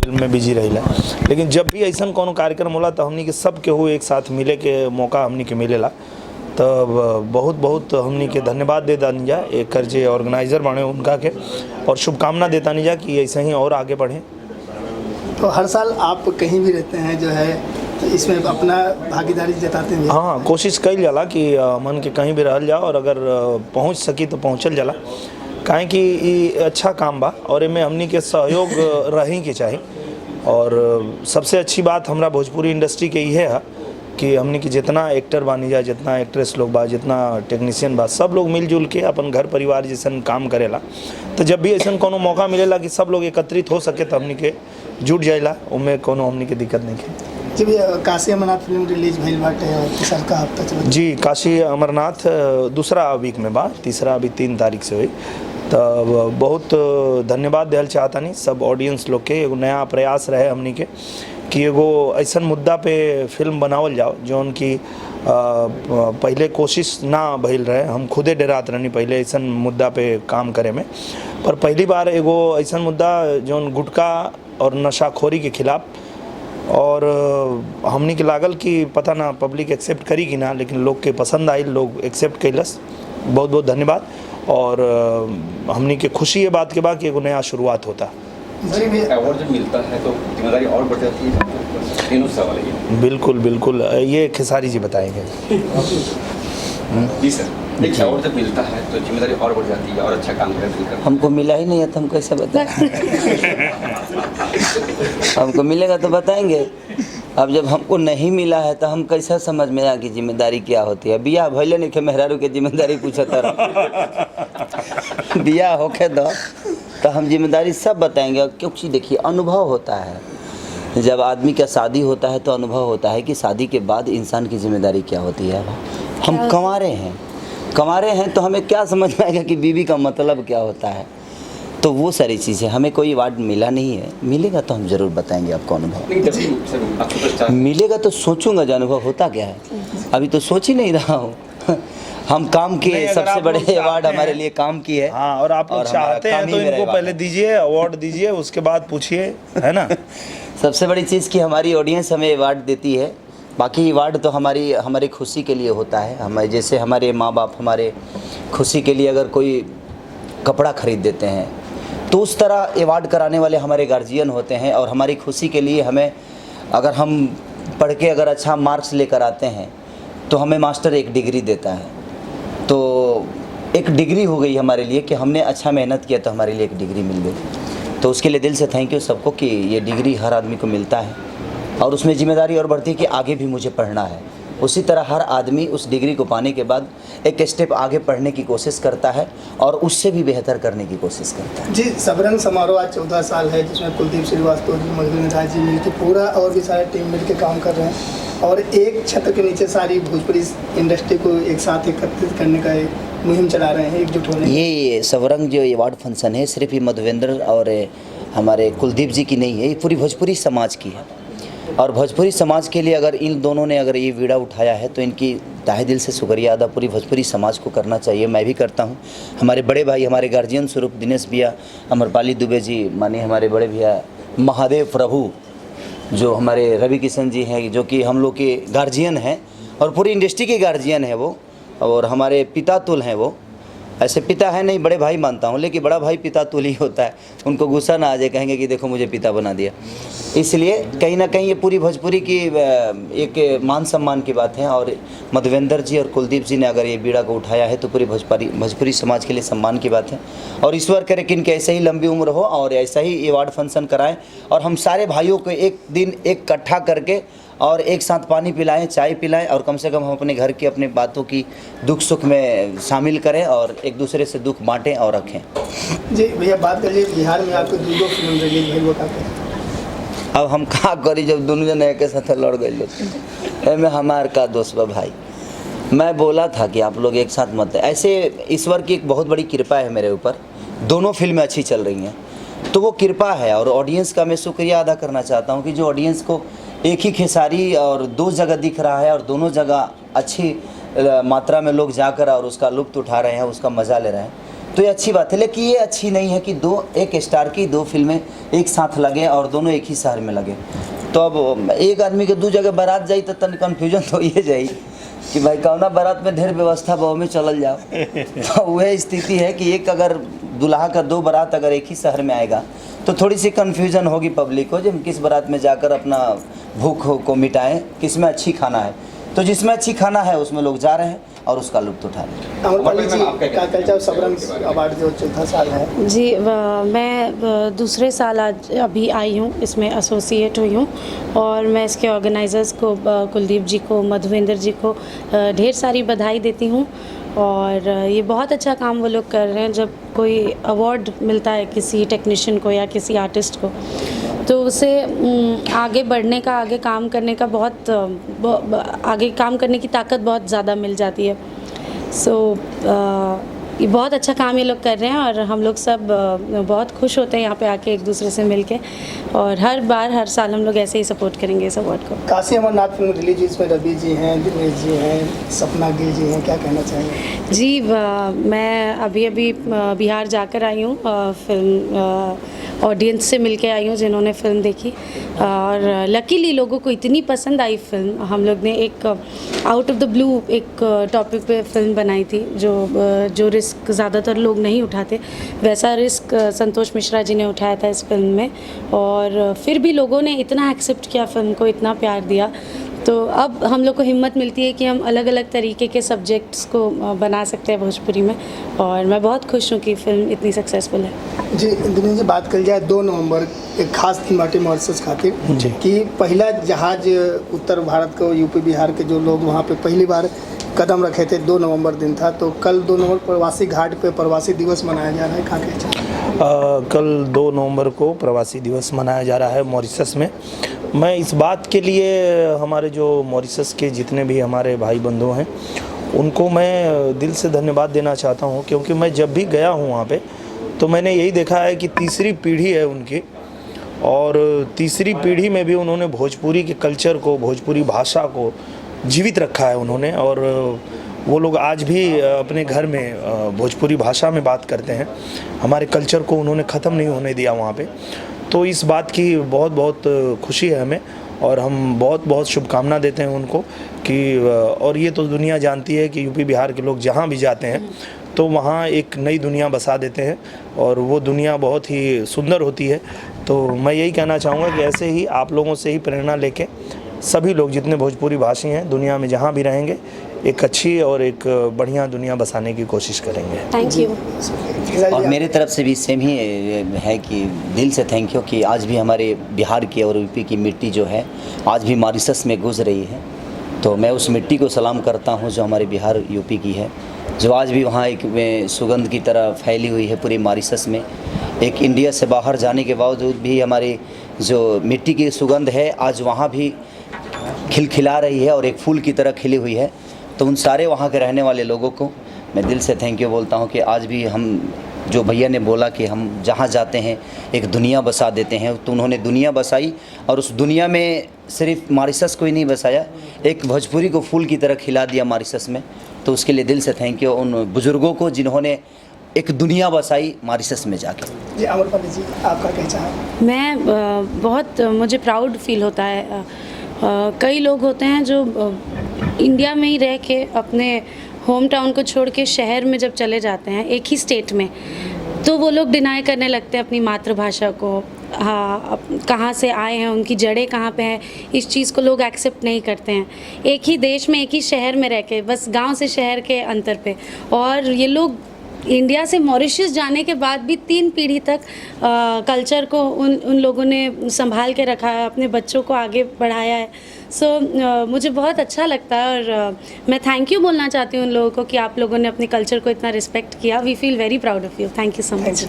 Film में busy रहिला। लेकिन जब भी ऐसा कोनो कार्यक्रम होला तो हमनी के सब केहू एक साथ मिले के मौका हमनी के मिलेला। तो बहुत बहुत हमनी के धन्यवाद दे दानी जा एक जे ऑर्गेनाइज़र बने उनका के, और शुभकामना देता नहीं जा कि ऐसे ही और आगे बढ़ें। तो हर साल आप कहीं भी रहते हैं जो है तो इसमें अपना भागीदारी जताते हैं? हाँ, कोशिश कल जाला कि मन के कहीं भी रहल जाओ, और अगर पहुँच सकी तो पहुँचल जाला, काहे कि ये अच्छा काम बा और इनमें हमनी के सहयोग रही के चाहिए। और सबसे अच्छी बात हमरा भोजपुरी इंडस्ट्री के ये है कि हमनी की जितना एक्टर बानी जाए, जितना एक्ट्रेस लोग बा, जितना टेक्नीशियन बा, सब लोग मिलजुल के अपन घर परिवार जैसन काम करेला। तो जब भी ऐसा कोनो मौका मिलेला कि सब लोग एकत्रित हो सके तो हमनी के जुट जाइला, उनमें कोनो हमनी के दिक्कत नहीं है। जी भैया, काशी अमरनाथ फिल्म रिलीज भइल बाटे और तीसरा का हफ्ता चल जी, काशी अमरनाथ दूसरा वीक में बा, तीसरा अभी 3 तारीख से हुई। तो बहुत धन्यवाद देल चाहता नहीं सब ऑडियंस लोग के। एगो नया प्रयास रहे हमनी के कि एगो ऐसा मुद्दा पे फिल्म बनावल जाओ जौन कि पहले कोशिश ना भइल रहे। हम खुदे डरात रहनी पहले ऐसा मुद्दा पे काम करे में, पर पहली बार एगो ऐसा मुद्दा जौन गुटखा और नशाखोरी के खिलाफ, और हमनी के लागल कि पता ना पब्लिक एक्सेप्ट करी कि ना, लेकिन लोग के पसंद आई, लोग एक्सेप्ट कैलस। बहुत बहुत धन्यवाद। और हमनी के खुशी ये बात के बाद कि एगो नया शुरुआत होता। अवार्ड जब मिलता है तो जिम्मेदारी और बढ़ जाती है, तीनों सवाल है। बिल्कुल बिल्कुल, ये खेसारी जी बताएंगे। जी सर, एक अवार्ड जब मिलता है तो जिम्मेदारी और बढ़ जाती है और अच्छा काम करते हैं। हमको मिला ही नहीं है तो हम कैसे बताएं? हमको मिलेगा तो बताएंगे। अब जब हमको नहीं मिला है तो हम कैसा समझ में आ कि जिम्मेदारी क्या होती है? बिया भैले नहीं के मेहरारू के जिम्मेदारी पूछता रहा। बिया होके दो तो हम जिम्मेदारी सब बताएंगे, क्योंकि देखिए अनुभव होता है। जब आदमी का शादी होता है तो अनुभव होता है कि शादी के बाद इंसान की जिम्मेदारी क्या होती है। हम कंवारे हैं तो हमें क्या समझ में आएगा कि बीवी का मतलब क्या होता है। तो वो सारी चीज़ें, हमें कोई अवार्ड मिला नहीं है, मिलेगा तो हम ज़रूर बताएंगे आपको अनुभव। मिलेगा तो सोचूंगा जो अनुभव होता क्या है। अभी तो सोच ही नहीं रहा हूँ। हम काम किए, सबसे बड़े अवार्ड हमारे लिए काम की है। हाँ, और आप लोग चाहते हैं तो इनको पहले दीजिए अवार्ड, दीजिए, उसके बाद पूछिए, है ना। सबसे बड़ी चीज़ कि हमारी ऑडियंस हमें अवार्ड देती है। बाकी अवार्ड तो हमारी खुशी के लिए होता है। हमारे जैसे हमारे माँ बाप हमारे खुशी के लिए अगर कोई कपड़ा खरीद देते हैं, तो उस तरह अवार्ड कराने वाले हमारे गार्जियन होते हैं। और हमारी खुशी के लिए हमें, अगर हम पढ़ के अगर अच्छा मार्क्स लेकर आते हैं तो हमें मास्टर एक डिग्री देता है। तो एक डिग्री हो गई हमारे लिए कि हमने अच्छा मेहनत किया तो हमारे लिए एक डिग्री मिल गई। तो उसके लिए दिल से थैंक यू सबको कि ये डिग्री हर आदमी को मिलता है, और उसमें जिम्मेदारी और बढ़ती है कि आगे भी मुझे पढ़ना है। उसी तरह हर आदमी उस डिग्री को पाने के बाद एक स्टेप आगे पढ़ने की कोशिश करता है और उससे भी बेहतर करने की कोशिश करता है। जी, सबरंग समारोह आज 14 साल है, जिसमें कुलदीप श्रीवास्तव जी, मधुबन राज जी मिलकर पूरा और भी सारे टीम मिलकर काम कर रहे हैं, और एक छत्र के नीचे सारी भोजपुरी इंडस्ट्री को एक साथ एकत्रित करने का एक मुहिम चला रहे हैं, एकजुट होने। ये सबरंग जो अवार्ड फंक्शन है सिर्फ ये मधुवेंद्र और हमारे कुलदीप जी की नहीं है, ये पूरी भोजपुरी समाज की है। और भोजपुरी समाज के लिए अगर इन दोनों ने अगर ये बीड़ा उठाया है तो इनकी तहे दिल से शुक्रिया अदा पूरी भोजपुरी समाज को करना चाहिए। मैं भी करता हूँ। हमारे बड़े भाई, हमारे गार्जियन स्वरूप दिनेश भैया, अमरपाली दुबे जी, मानिए हमारे बड़े भैया महादेव प्रभु, जो हमारे रवि किशन जी हैं, जो कि हम लोग के गार्जियन हैं और पूरी इंडस्ट्री के गार्जियन हैं वो, और हमारे पिता तुल हैं वो। ऐसे पिता है नहीं, बड़े भाई मानता हूँ, लेकिन बड़ा भाई पिता तुल ही होता है। उनको गुस्सा ना आ जाए, कहेंगे कि देखो मुझे पिता बना दिया। इसलिए कहीं ना कहीं ये पूरी भोजपुरी की एक मान सम्मान की बात है। और मधुवेंद्र जी और कुलदीप जी ने अगर ये बीड़ा को उठाया है तो पूरी भोजपुरी समाज के लिए सम्मान की बात है। और ईश्वर करे कि इनके ऐसे ही लंबी उम्र हो और ऐसा ही अवार्ड फंक्शन कराएं, और हम सारे भाइयों को एक दिन इकट्ठा करके और एक साथ पानी पिलाएं, चाय पिलाएं, और कम से कम हम अपने घर की अपनी बातों की दुख सुख में शामिल करें और एक दूसरे से दुख बांटें और रखें। जी भैया, बात करिए बिहार में आपको 2 फिल्म रिलीज हुई, वो क्या? अब हम कहाँ करी जब दोनों जने एक साथ लड़ गए। में हमार का दोस्त बा भाई, मैं बोला था कि आप लोग एक साथ मत। ऐसे ईश्वर की एक बहुत बड़ी कृपा है मेरे ऊपर, दोनों फिल्में अच्छी चल रही हैं तो वो कृपा है। और ऑडियंस का मैं शुक्रिया अदा करना चाहता हूँ कि जो ऑडियंस को एक ही खेसारी और 2 जगह दिख रहा है और दोनों जगह अच्छी मात्रा में लोग जाकर और उसका लुत्फ़ उठा रहे हैं, उसका मज़ा ले रहे हैं। तो ये अच्छी बात है। लेकिन ये अच्छी नहीं है कि एक स्टार की 2 फिल्में एक साथ लगे और दोनों एक ही शहर में लगे। तो अब एक आदमी के 2 जगह बारात जाई तो तन कन्फ्यूजन तो ये जाई कि भाई कौना बारात में ढेर व्यवस्था बहु में चलल जाओ। तो वह स्थिति है कि एक अगर दुल्हा का 2 बारात अगर एक ही शहर में आएगा तो थोड़ी सी कन्फ्यूजन होगी पब्लिक को, जब किस बारात में जाकर अपना भूख को मिटाएं, किस में अच्छी खाना है। तो जिसमें अच्छी खाना है उसमें लोग जा रहे हैं और उसका लुत्फ उठा रहे हैं। अमरपाली जी का कल्चर सबरंग अवार्ड जो 4था साल है जी, मैं दूसरे साल आज अभी आई हूँ, इसमें एसोसिएट हुई हूँ और मैं इसके ऑर्गेनाइजर्स को कुलदीप जी को, मधुवेंद्र जी को ढेर सारी बधाई देती हूँ। और ये बहुत अच्छा काम वो लोग कर रहे हैं। जब कोई अवार्ड मिलता है किसी टेक्नीशियन को या किसी आर्टिस्ट को, तो उसे आगे बढ़ने का, आगे काम करने का आगे काम करने की ताकत बहुत ज़्यादा मिल जाती है। ये बहुत अच्छा काम ये लोग कर रहे हैं और हम लोग सब बहुत खुश होते हैं यहाँ पे आके एक दूसरे से मिलके, और हर साल हम लोग ऐसे ही सपोर्ट करेंगे इस अवार्ड को। काशी अमरनाथ फिल्म रिलीज हुई, इसमें रवि जी हैं, दिनेश जी हैं, सपना गिल जी हैं, क्या कहना चाहेंगे? जी, मैं अभी बिहार जाकर आई हूँ, फिल्म ऑडियंस से मिलके आई हूँ जिन्होंने फ़िल्म देखी, और लकीली लोगों को इतनी पसंद आई फ़िल्म। हम लोग ने एक आउट ऑफ द ब्लू एक टॉपिक पे फ़िल्म बनाई थी, जो रिस्क ज़्यादातर लोग नहीं उठाते, वैसा रिस्क संतोष मिश्रा जी ने उठाया था इस फिल्म में, और फिर भी लोगों ने इतना एक्सेप्ट किया फ़िल्म को, इतना प्यार दिया। तो अब हम लोग को हिम्मत मिलती है कि हम अलग अलग तरीके के सब्जेक्ट्स को बना सकते हैं भोजपुरी में, और मैं बहुत खुश हूँ कि फ़िल्म इतनी सक्सेसफुल है। जी, दिनेश जी, बात कर जाए 2 नवंबर एक खास दिन बाटे मॉरिशस खातिर कि पहला जहाज उत्तर भारत को, यूपी बिहार के जो लोग वहाँ पे पहली बार कदम रखे थे, 2 नवंबर दिन था। तो कल 2 नवंबर प्रवासी घाट पे प्रवासी दिवस मनाया जा रहा है, कहाँ के कल 2 नवंबर को प्रवासी दिवस मनाया जा रहा है मॉरिशस में। मैं इस बात के लिए हमारे जो मॉरिशस के जितने भी हमारे भाई बंधु हैं उनको मैं दिल से धन्यवाद देना चाहता हूं, क्योंकि मैं जब भी गया हूं वहां पे तो मैंने यही देखा है कि तीसरी पीढ़ी है उनकी, और तीसरी पीढ़ी में भी उन्होंने भोजपुरी के कल्चर को, भोजपुरी भाषा को जीवित रखा है उन्होंने, और वो लोग आज भी अपने घर में भोजपुरी भाषा में बात करते हैं। हमारे कल्चर को उन्होंने ख़त्म नहीं होने दिया वहाँ पे। तो इस बात की बहुत बहुत खुशी है हमें, और हम बहुत बहुत शुभकामना देते हैं उनको कि, और ये तो दुनिया जानती है कि यूपी बिहार के लोग जहाँ भी जाते हैं तो वहाँ एक नई दुनिया बसा देते हैं, और वो दुनिया बहुत ही सुंदर होती है। तो मैं यही कहना चाहूँगा कि ऐसे ही आप लोगों से ही प्रेरणा लेके सभी लोग जितने भोजपुरी भाषी हैं दुनिया में जहाँ भी रहेंगे, एक अच्छी और एक बढ़िया दुनिया बसाने की कोशिश करेंगे। Thank you. और मेरे तरफ से भी सेम ही है कि दिल से थैंक यू कि आज भी हमारे बिहार की और यूपी की मिट्टी जो है आज भी मॉरिशस में गुजर रही है। तो मैं उस मिट्टी को सलाम करता हूँ जो हमारे बिहार यूपी की है, जो आज भी वहाँ एक सुगंध की तरह फैली हुई है पूरी मॉरिशस में। एक इंडिया से बाहर जाने के बावजूद भी हमारी जो मिट्टी की सुगंध है आज वहाँ भी खिलखिला रही है और एक फूल की तरह खिली हुई है। तो उन सारे वहाँ के रहने वाले लोगों को मैं दिल से थैंक यू बोलता हूँ कि आज भी हम, जो भैया ने बोला कि हम जहाँ जाते हैं एक दुनिया बसा देते हैं, तो उन्होंने दुनिया बसाई, और उस दुनिया में सिर्फ मॉरिशस को ही नहीं बसाया, एक भोजपुरी को फूल की तरह खिला दिया मॉरिशस में। तो उसके लिए दिल से थैंक यू उन बुज़ुर्गों को जिन्होंने एक दुनिया बसाई मॉरिशस में जाके। जी, अमरपाली जी, आपका क्या चाह? मैं बहुत, मुझे प्राउड फील होता है। कई लोग होते हैं जो इंडिया में ही रह के अपने होम टाउन को छोड़ के शहर में जब चले जाते हैं एक ही स्टेट में, तो वो लोग डिनाई करने लगते हैं अपनी मातृभाषा को। हाँ, कहाँ से आए हैं, उनकी जड़ें कहाँ पे हैं, इस चीज़ को लोग एक्सेप्ट नहीं करते हैं। एक ही देश में, एक ही शहर में रह के, बस गांव से शहर के अंतर पे, और ये लोग इंडिया से मॉरिशस जाने के बाद भी 3 पीढ़ी तक कल्चर को उन लोगों ने संभाल के रखा है, अपने बच्चों को आगे बढ़ाया है। मुझे बहुत अच्छा लगता है, और मैं थैंक यू बोलना चाहती हूँ उन लोगों को कि आप लोगों ने अपने कल्चर को इतना रिस्पेक्ट किया। We feel very proud of you. Thank you so much.